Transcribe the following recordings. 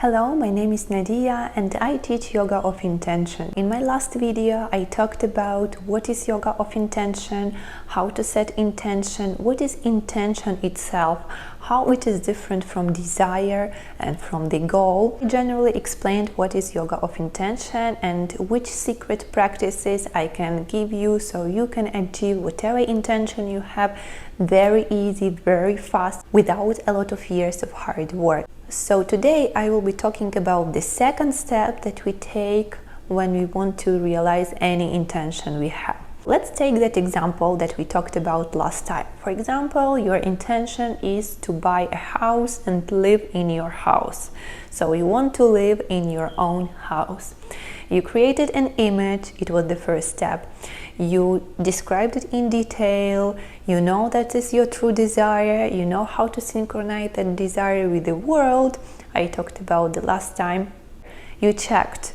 Hello, my name is Nadia and I teach Yoga of Intention. In my last video, I talked about what is Yoga of Intention, how to set intention, what is intention itself, how it is different from desire and from the goal. I generally explained what is Yoga of Intention and which secret practices I can give you so you can achieve whatever intention you have very easy, very fast, without a lot of years of hard work. So today I will be talking about the second step that we take when we want to realize any intention we have. Let's take that example that we talked about last time. For example, your intention is to buy a house and live in your house. So you want to live in your own house. You created an image, it was the first step. You described it in detail, you know that is your true desire, you know how to synchronize that desire with the world. I talked about the last time. You checked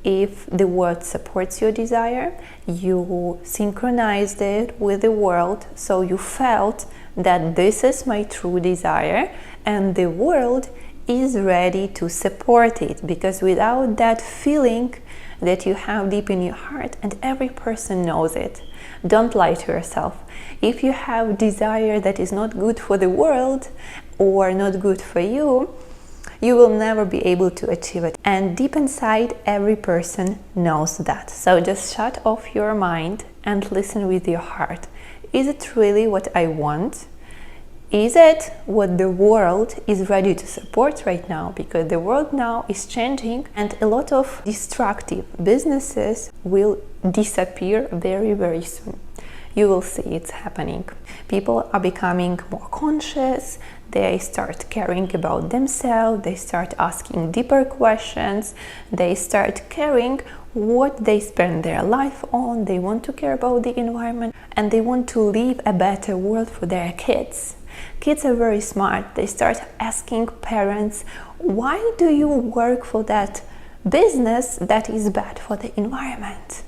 if the world supports your desire, you synchronized it with the world, so you felt that this is my true desire and the world is ready to support it, because without that feeling that you have deep in your heart, and every person knows it, don't lie to yourself. If you have desire that is not good for the world or not good for you, you will never be able to achieve it. And deep inside, every person knows that. So just shut off your mind and listen with your heart. Is it really what I want? Is it what the world is ready to support right now? Because the world now is changing and a lot of destructive businesses will disappear very, very soon. You will see it's happening. People are becoming more conscious, they start caring about themselves, they start asking deeper questions, they start caring what they spend their life on, they want to care about the environment and they want to leave a better world for their kids. Kids are very smart. They start asking parents, why do you work for that business that is bad for the environment?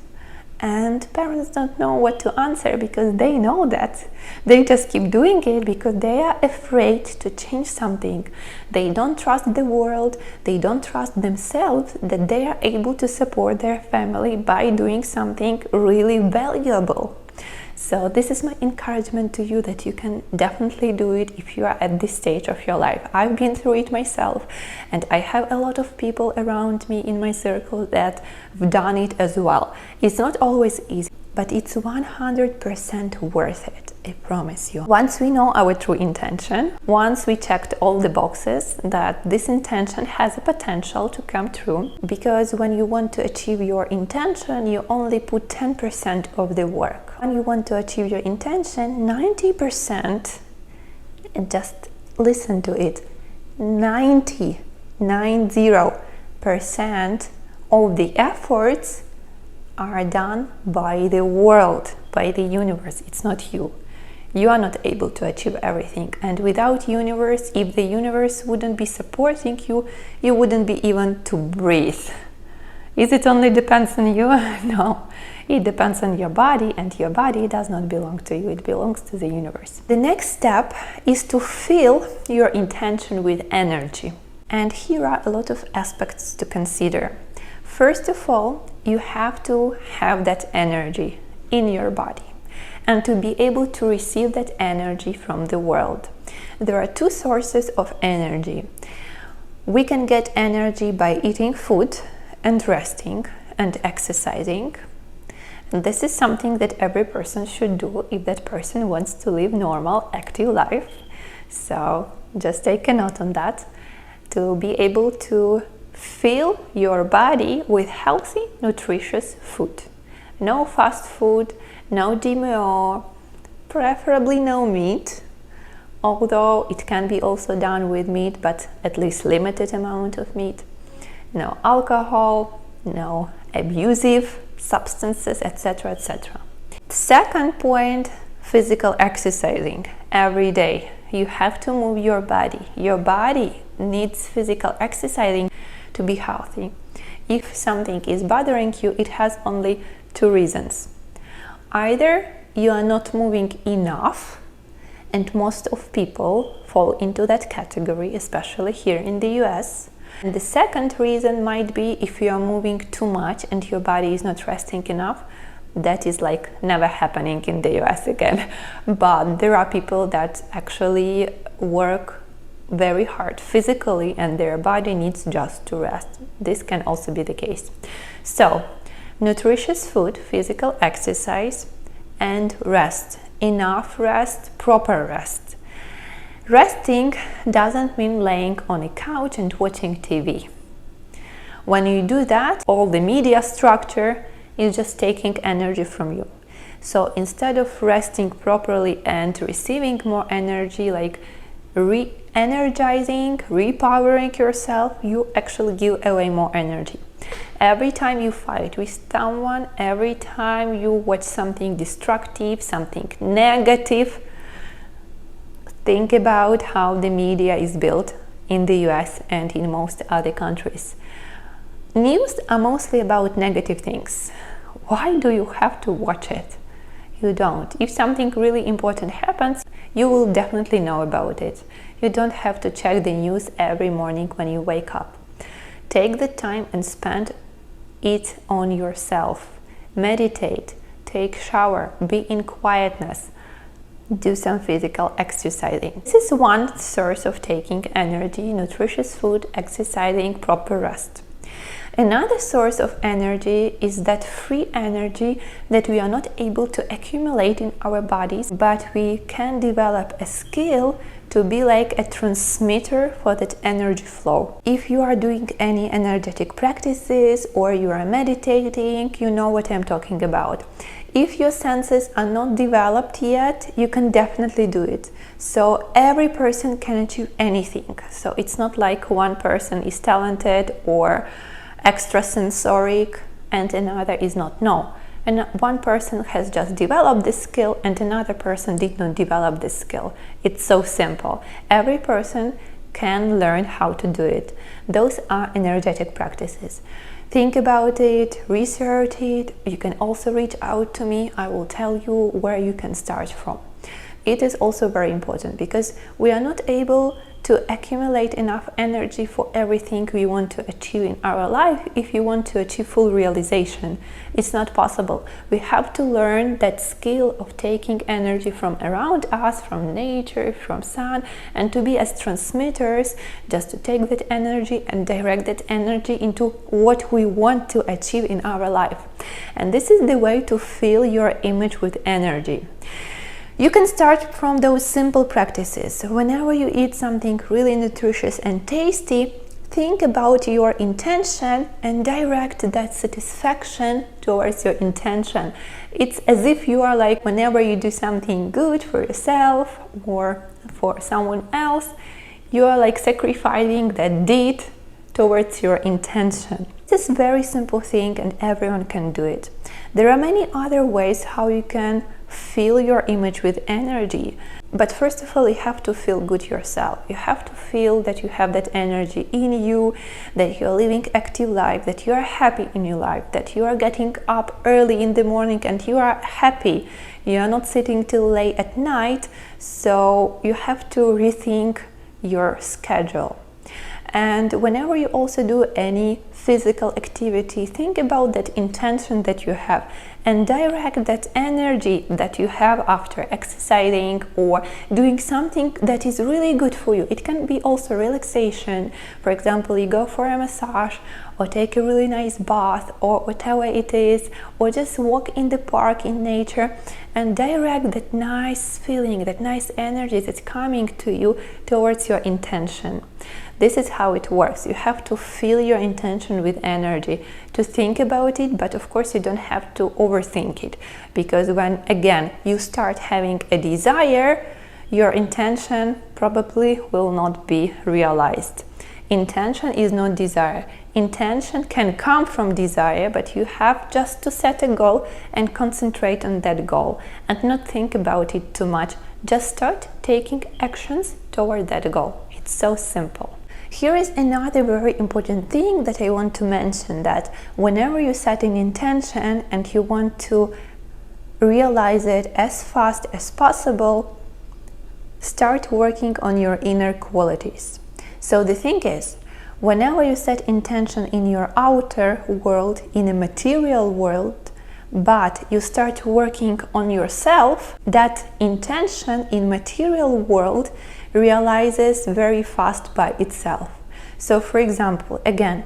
And parents don't know what to answer because they know that. They just keep doing it because they are afraid to change something. They don't trust the world, they don't trust themselves that they are able to support their family by doing something really valuable. So this is my encouragement to you that you can definitely do it if you are at this stage of your life. I've been through it myself and I have a lot of people around me in my circle that have done it as well. It's not always easy, but it's 100% worth it, I promise you. Once we know our true intention, once we checked all the boxes that this intention has a potential to come true, because when you want to achieve your intention, you only put 10% of the work. When you want to achieve your intention, 90%, and just listen to it, 90% of the efforts are done by the world, by the universe. It's not you. You are not able to achieve everything. And without universe, if the universe wouldn't be supporting you, you wouldn't be even to breathe. Is it only depends on you? No. It depends on your body, and your body does not belong to you, it belongs to the universe. The next step is to fill your intention with energy. And here are a lot of aspects to consider. First of all, you have to have that energy in your body and to be able to receive that energy from the world. There are two sources of energy. We can get energy by eating food and resting and exercising. And this is something that every person should do if that person wants to live normal, active life. So just take a note on that, to be able to fill your body with healthy, nutritious food. No fast food, no GMO, preferably no meat, although it can be also done with meat, but at least limited amount of meat. No alcohol, no abusive substances, etc., etc. Second point, physical exercising every day. You have to move your body. Your body needs physical exercising to be healthy. If something is bothering you, it has only two reasons. Either you are not moving enough, and most of people fall into that category, especially here in the US, And the second reason might be if you are moving too much and your body is not resting enough. That is like never happening in the US again. But there are people that actually work very hard physically and their body needs just to rest. This can also be the case. So, nutritious food, physical exercise, and rest. Enough rest, proper rest. Resting doesn't mean laying on a couch and watching TV. When you do that, all the media structure is just taking energy from you. So instead of resting properly and receiving more energy, like re-energizing, repowering yourself, you actually give away more energy. Every time you fight with someone, every time you watch something destructive, something negative, think about how the media is built in the US and in most other countries. News are mostly about negative things. Why do you have to watch it? You don't. If something really important happens, you will definitely know about it. You don't have to check the news every morning when you wake up. Take the time and spend it on yourself. Meditate, take shower, be in quietness, do some physical exercising. This is one source of taking energy: nutritious food, exercising, proper rest. Another source of energy is that free energy that we are not able to accumulate in our bodies, but we can develop a skill to be like a transmitter for that energy flow. If you are doing any energetic practices or you are meditating, you know what I'm talking about. If your senses are not developed yet, you can definitely do it. So every person can achieve anything. So it's not like one person is talented or extrasensoric and another is not. No. And one person has just developed this skill and another person did not develop this skill. It's so simple. Every person can learn how to do it. Those are energetic practices. Think about it, research it. You can also reach out to me. I will tell you where you can start from. It is also very important because we are not able to accumulate enough energy for everything we want to achieve in our life. If you want to achieve full realization, it's not possible. We have to learn that skill of taking energy from around us, from nature, from sun, and to be as transmitters, just to take that energy and direct that energy into what we want to achieve in our life. And this is the way to fill your image with energy. You can start from those simple practices. Whenever you eat something really nutritious and tasty, think about your intention and direct that satisfaction towards your intention. It's as if you are like, whenever you do something good for yourself or for someone else, you are like sacrificing that deed towards your intention. It's a very simple thing and everyone can do it. There are many other ways how you can fill your image with energy. But first of all, you have to feel good yourself. You have to feel that you have that energy in you, that you're living active life, that you are happy in your life, that you are getting up early in the morning and you are happy. You are not sitting till late at night, so you have to rethink your schedule. And whenever you also do any physical activity, think about that intention that you have and direct that energy that you have after exercising or doing something that is really good for you. It can be also relaxation. For example, you go for a massage or take a really nice bath or whatever it is, or just walk in the park in nature and direct that nice feeling, that nice energy that's coming to you towards your intention. This is how it works. You have to fill your intention with energy, to think about it, but of course you don't have to overthink it, because when again you start having a desire, your intention probably will not be realized. Intention is not desire. Intention can come from desire, but you have just to set a goal and concentrate on that goal and not think about it too much. Just start taking actions toward that goal. It's so simple. Here is another very important thing that I want to mention, that whenever you set an intention and you want to realize it as fast as possible, start working on your inner qualities. So the thing is, Whenever you set intention in your outer world, in a material world, but you start working on yourself, that intention in material world realizes very fast by itself. So for example, again,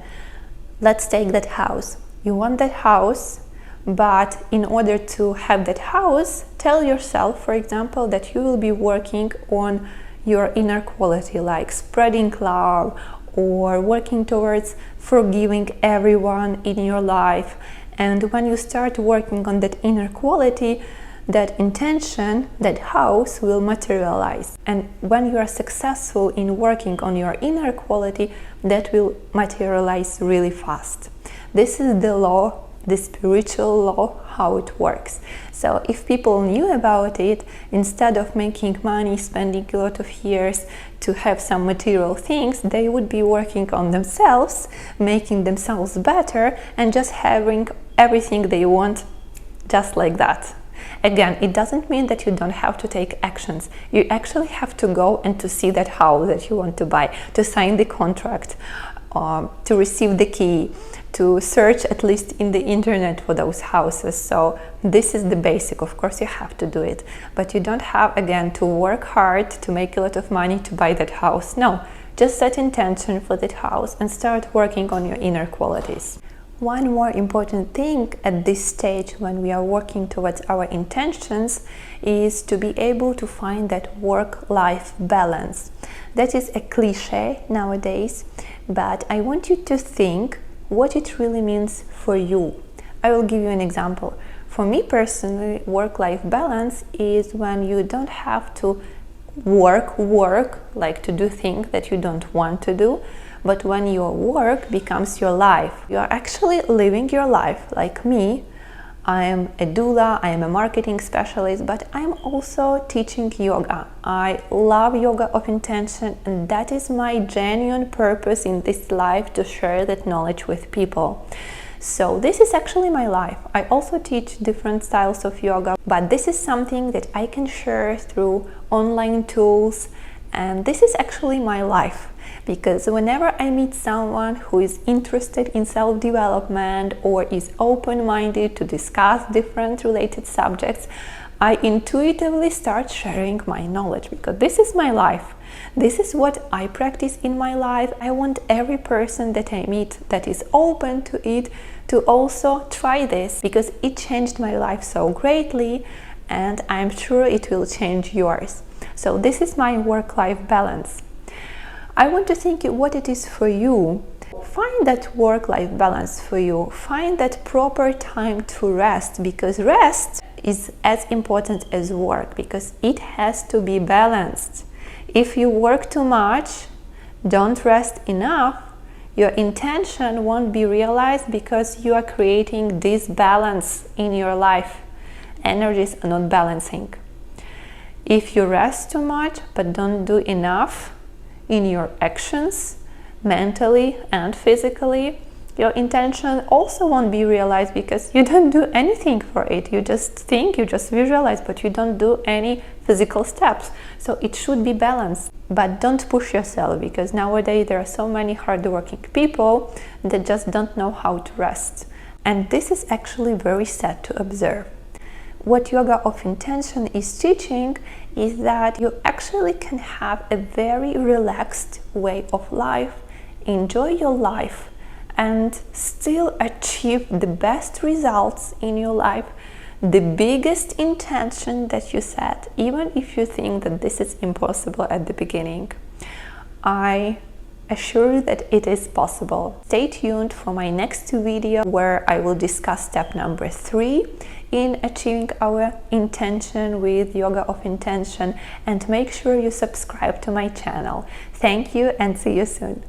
let's take that house. You want that house, but in order to have that house, tell yourself, for example, that you will be working on your inner quality, like spreading love or working towards forgiving everyone in your life. And when you start working on that inner quality, that intention, that house will materialize. And when you are successful in working on your inner quality, that will materialize really fast. This is the law, the spiritual law, how it works. So if people knew about it, instead of making money, spending a lot of years to have some material things, they would be working on themselves, making themselves better, and just having everything they want just like that. Again, it doesn't mean that you don't have to take actions. You actually have to go and to see that house that you want to buy, to sign the contract, to receive the key, to search at least in the internet for those houses. So this is the basic. Of course you have to do it, but you don't have, again, to work hard to make a lot of money to buy that house. No, just set intention for that house and start working on your inner qualities. One more important thing at this stage when we are working towards our intentions is to be able to find that work-life balance. That is a cliche nowadays, but I want you to think what it really means for you. I will give you an example. For me personally, work-life balance is when you don't have to work, like to do things that you don't want to do, but when your work becomes your life. You are actually living your life. Like me, I am a doula, I am a marketing specialist, but I'm also teaching yoga. I love yoga of intention, and that is my genuine purpose in this life, to share that knowledge with people. So this is actually my life. I also teach different styles of yoga, but this is something that I can share through online tools, and this is actually my life. Because whenever I meet someone who is interested in self-development or is open-minded to discuss different related subjects, I intuitively start sharing my knowledge, because this is my life. This is what I practice in my life. I want every person that I meet that is open to it to also try this, because it changed my life so greatly, and I'm sure it will change yours. So this is my work-life balance. I want to think what it is for you. Find that work-life balance for you. Find that proper time to rest, because rest is as important as work, because it has to be balanced. If you work too much, don't rest enough, your intention won't be realized, because you are creating disbalance in your life. Energies are not balancing. If you rest too much but don't do enough in your actions, mentally and physically, your intention also won't be realized, because you don't do anything for it. You just think, you just visualize, but you don't do any physical steps. So it should be balanced. But don't push yourself, because nowadays there are so many hardworking people that just don't know how to rest. And this is actually very sad to observe. What Yoga of Intention is teaching is that you actually can have a very relaxed way of life, enjoy your life, and still achieve the best results in your life, the biggest intention that you set, even if you think that this is impossible at the beginning. I assure that it is possible. Stay tuned for my next video, where I will discuss step number 3 in achieving our intention with Yoga of Intention, and make sure you subscribe to my channel. Thank you and see you soon.